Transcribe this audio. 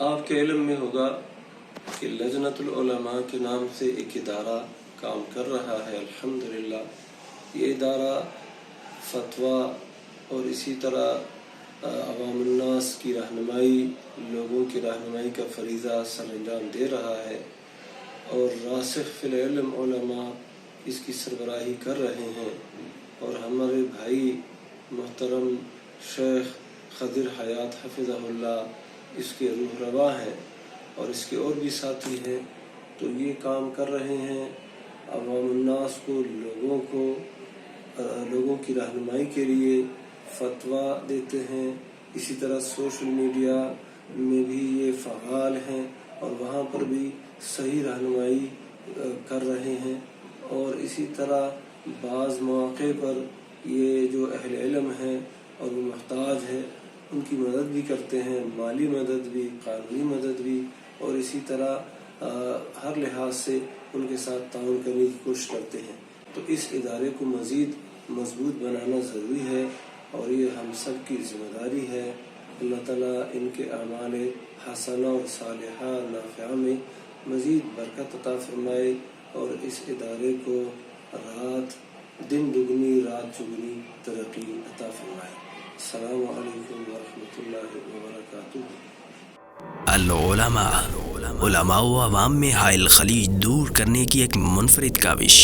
آپ کے علم میں ہوگا کہ لجنۃ العلماء کے نام سے ایک ادارہ کام کر رہا ہے الحمدللہ۔ یہ ادارہ فتویٰ اور اسی طرح عوام الناس کی رہنمائی، لوگوں کی رہنمائی کا فریضہ سر انجام دے رہا ہے، اور راسخ فی العلم علماء اس کی سربراہی کر رہے ہیں، اور ہمارے بھائی محترم شیخ خضر حیات حفظہ اللہ اس کے روح رواں ہیں، اور اس کے اور بھی ساتھی ہیں۔ تو یہ کام کر رہے ہیں، عوام الناس کو، لوگوں کی رہنمائی کے لیے فتویٰ دیتے ہیں۔ اسی طرح سوشل میڈیا میں بھی یہ فعال ہیں، اور وہاں پر بھی صحیح رہنمائی کر رہے ہیں، اور اسی طرح بعض مواقع پر یہ جو اہل علم ہیں اور وہ محتاج ہیں ان کی مدد بھی کرتے ہیں، مالی مدد بھی، قانونی مدد بھی، اور اسی طرح ہر لحاظ سے ان کے ساتھ تعاون کرنے کی کوشش کرتے ہیں۔ تو اس ادارے کو مزید مضبوط بنانا ضروری ہے، اور یہ ہم سب کی ذمہ داری ہے۔ اللہ تعالیٰ ان کے اعمال حسنہ اور صالحہ نافعہ میں مزید برکت عطا فرمائے، اور اس ادارے کو دن دگنی رات چگنی ترقی عطا فرمائے۔ السلام علیکم ورحمۃ اللہ وبرکاتہ۔ العلماء، علماء و عوام میں حائل خلیج دور کرنے کی ایک منفرد کاوش۔